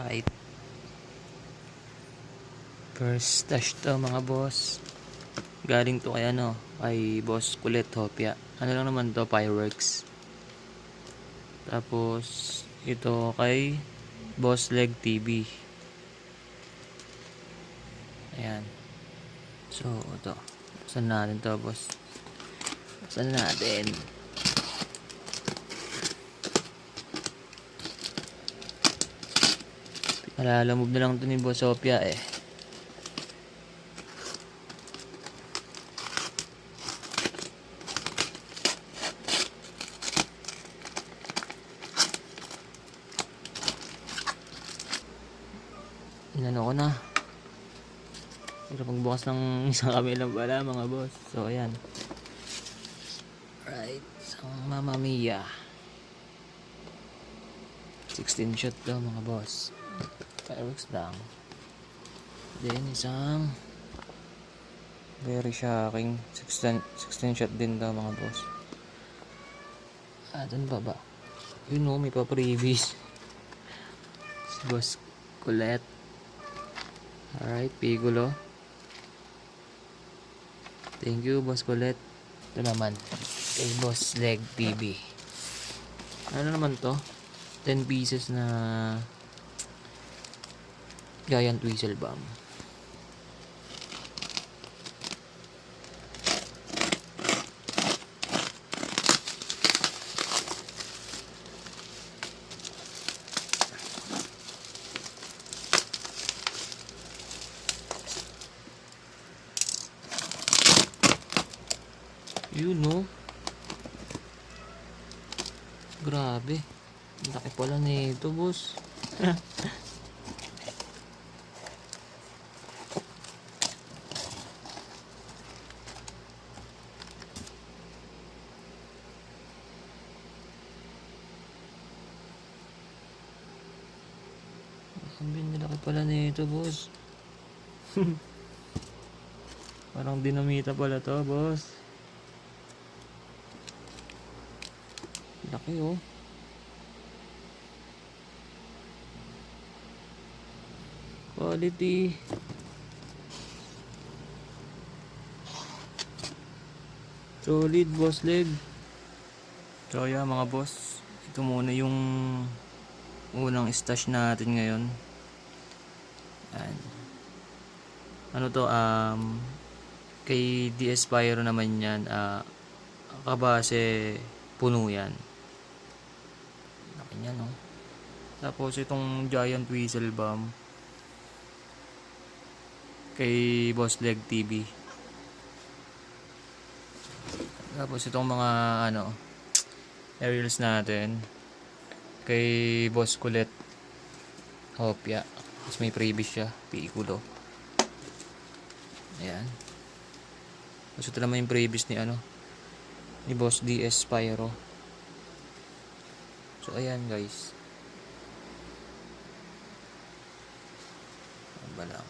Right. First stash to mga boss. Galing to kay kay Boss Kulit Hopia. Ano lang naman to, fireworks. Tapos ito kay Boss Leg TV. Ayan. So ito. Saan natin to, boss? Saan natin? Malalamove na lang to ni Boss Hopia eh. Inano ko na. Pero pagbukas ng isang kabilang pala mga boss. So ayan. Right. Isang Mamma Mia. 16 shot to mga boss. Fireworks lang. Then isang very shocking 16 shot din to mga boss. Doon ba? May pa-previous. Si Boss Kulit. Alright, Pigulo. Thank you, Boss Kulit. Ito naman, kay Boss Leg TV. Ano naman to? 10 pieces na Giant Whistle Bomb. Grabe. Laki pala nito, boss. Laki pala nito, boss. Parang dinamita pala to, boss. Laki, oh. Quality. Solid, Boss Leg. So yeah, mga boss, ito muna yung unang stash natin ngayon. Ano to, kay DS Pyro naman yan, kabase puno yan. Laki niya, no? Tapos itong Giant Whistle Bomb kay Boss Leg TV. Tapos itong mga aerials natin kay Boss Kulit Hopia. Tapos may freebies siya, Piccolo. Ayan. Tapos ito naman yung freebies ni Boss DS Pyro. So ayan guys. Ano ba lang?